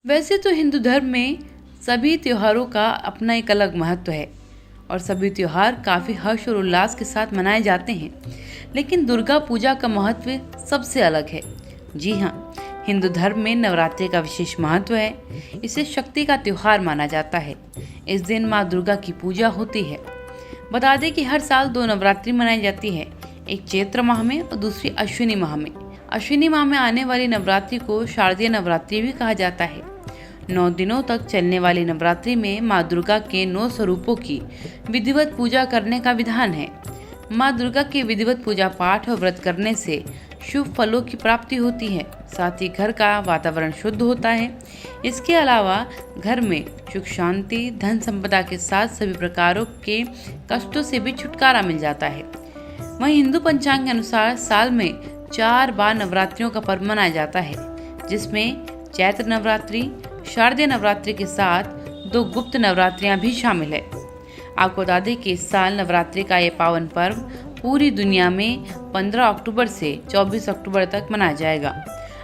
वैसे तो हिंदू धर्म में सभी त्योहारों का अपना एक अलग महत्व है और सभी त्योहार काफ़ी हर्ष और उल्लास के साथ मनाए जाते हैं, लेकिन दुर्गा पूजा का महत्व सबसे अलग है। जी हाँ, हिंदू धर्म में नवरात्रि का विशेष महत्व है। इसे शक्ति का त्योहार माना जाता है। इस दिन माँ दुर्गा की पूजा होती है। बता दें कि हर साल 2 नवरात्रि मनाई जाती है, एक चैत्र माह में और दूसरी अश्विनी माह में। अश्विनी माह में आने वाली नवरात्रि को शारदीय नवरात्रि भी कहा जाता है। 9 दिनों तक चलने वाली नवरात्रि में माँ दुर्गा के 9 स्वरूपों की विधिवत पूजा करने का विधान है। माँ दुर्गा के विधिवत पूजा पाठ और व्रत करने से शुभ फलों की प्राप्ति होती है, साथ ही घर का वातावरण शुद्ध होता है। इसके अलावा घर में सुख शांति, धन संपदा के साथ सभी प्रकारों के कष्टों से भी छुटकारा मिल जाता है। वहीं हिंदू पंचांग के अनुसार साल में 4 बार नवरात्रियों का पर्व मनाया जाता है, जिसमें चैत्र नवरात्रि, शारदीय नवरात्रि के साथ 2 गुप्त नवरात्रियां भी शामिल है। आपको बता दें कि इस साल नवरात्रि का ये पावन पर्व पूरी दुनिया में 15 अक्टूबर से 24 अक्टूबर तक मनाया जाएगा।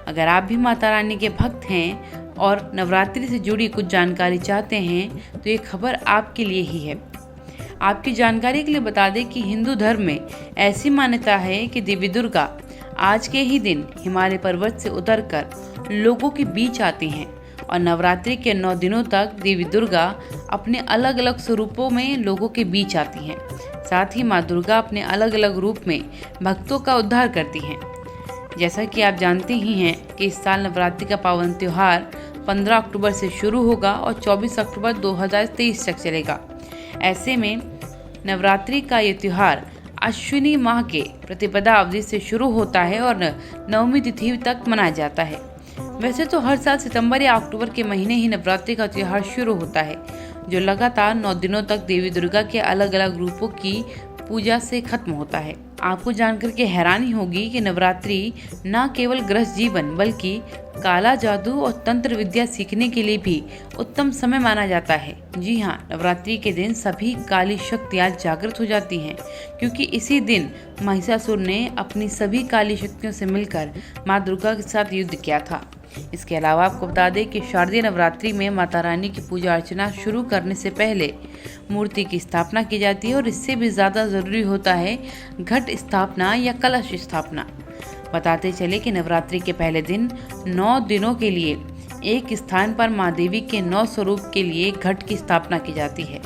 अगर आप भी माता रानी के भक्त हैं और नवरात्रि से जुड़ी कुछ जानकारी चाहते हैं तो ये खबर आपके लिए ही है। आपकी जानकारी के लिए बता दें कि हिंदू धर्म में ऐसी मान्यता है कि देवी दुर्गा आज के ही दिन हिमालय पर्वत से उतरकर लोगों के बीच आती हैं और नवरात्रि के 9 दिनों तक देवी दुर्गा अपने अलग अलग स्वरूपों में लोगों के बीच आती हैं। साथ ही माँ दुर्गा अपने अलग अलग रूप में भक्तों का उद्धार करती हैं। जैसा कि आप जानते ही हैं कि इस साल नवरात्रि का पावन त्यौहार 15 अक्टूबर से शुरू होगा और 24 अक्टूबर 2023 तक चलेगा। ऐसे में नवरात्रि का ये त्यौहार अश्विनी माह के प्रतिपदा अवधि से शुरू होता है और नवमी तिथि तक मनाया जाता है। वैसे तो हर साल सितंबर या अक्टूबर के महीने ही नवरात्रि का त्यौहार शुरू होता है, जो लगातार 9 दिनों तक देवी दुर्गा के अलग अलग रूपों की पूजा से खत्म होता है। आपको जानकर के हैरानी होगी कि नवरात्रि न केवल गृहस्थ जीवन बल्कि काला जादू और तंत्र विद्या सीखने के लिए भी उत्तम समय माना जाता है। जी हाँ, नवरात्रि के दिन सभी काली शक्तियाँ जागृत हो जाती हैं, क्योंकि इसी दिन महिषासुर ने अपनी सभी काली शक्तियों से मिलकर माँ दुर्गा के साथ युद्ध किया था। इसके अलावा आपको बता दें कि शारदीय नवरात्रि में माता रानी की पूजा अर्चना शुरू करने से पहले मूर्ति की स्थापना की जाती है और इससे भी ज़्यादा ज़रूरी होता है घट स्थापना या कलश स्थापना। बताते चले कि नवरात्रि के पहले दिन 9 दिनों के लिए एक स्थान पर माँ देवी के 9 स्वरूप के लिए घट की स्थापना की जाती है।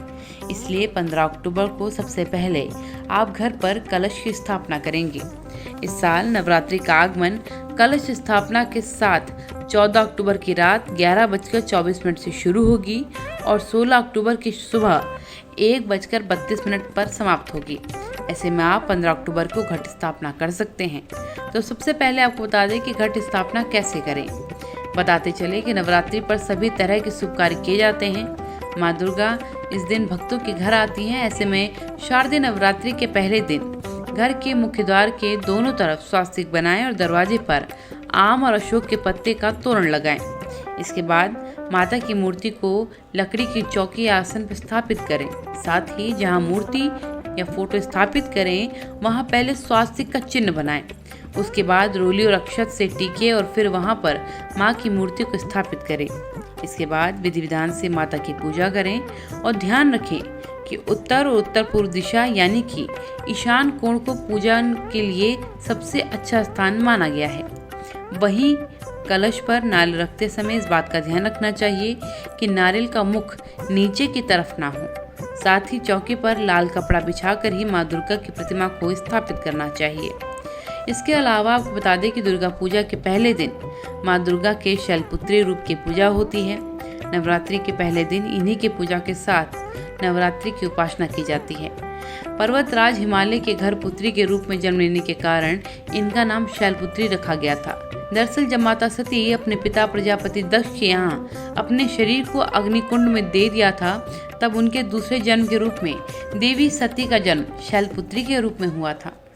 इसलिए 15 अक्टूबर को सबसे पहले आप घर पर कलश की स्थापना करेंगे। इस साल नवरात्रि का आगमन कलश स्थापना के साथ 14 अक्टूबर की रात 11:24 से शुरू होगी और 16 अक्टूबर की सुबह 1:32 पर समाप्त होगी। ऐसे में आप 15 अक्टूबर को घट स्थापना कर सकते हैं। तो सबसे पहले आपको बता दें कि घट स्थापना कैसे करें। बताते चले कि नवरात्रि पर सभी तरह के शुभ कार्य किए जाते हैं। माँ दुर्गा इस दिन भक्तों के घर आती हैं। ऐसे में शारदीय नवरात्रि के पहले दिन घर के मुख्य द्वार के दोनों तरफ स्वास्तिक बनाएं और दरवाजे पर आम और अशोक के पत्ते का तोरण लगाएं। इसके बाद माता की मूर्ति को लकड़ी की चौकी या आसन पर स्थापित करें। साथ ही जहां मूर्ति या फोटो स्थापित करें वहां पहले स्वास्तिक का चिन्ह बनाएं। उसके बाद रोली और अक्षत से टीके और फिर वहां पर माँ की मूर्ति को स्थापित करें। इसके बाद विधि विधान से माता की पूजा करें और ध्यान रखें कि उत्तर और उत्तर पूर्व दिशा यानी कि ईशान कोण को पूजा के लिए सबसे अच्छा स्थान माना गया है। वहीं कलश पर नारियल रखते समय इस बात का ध्यान रखना चाहिए कि नारियल का मुख नीचे की तरफ ना हो। साथ ही चौकी पर लाल कपड़ा बिछाकर ही माँ दुर्गा की प्रतिमा को स्थापित करना चाहिए। इसके अलावा आपको बता दें कि दुर्गा पूजा के पहले दिन माँ दुर्गा के शैलपुत्री रूप की पूजा होती है। नवरात्रि के पहले दिन इन्हीं की पूजा के साथ नवरात्रि की उपासना की जाती है। पर्वतराज हिमालय के घर पुत्री के रूप में जन्म लेने के कारण इनका नाम शैलपुत्री रखा गया था। दरअसल जब माता सती अपने पिता प्रजापति दक्ष के यहाँ अपने शरीर को अग्निकुंड में दे दिया था, तब उनके दूसरे जन्म के रूप में देवी सती का जन्म शैलपुत्री के रूप में हुआ था।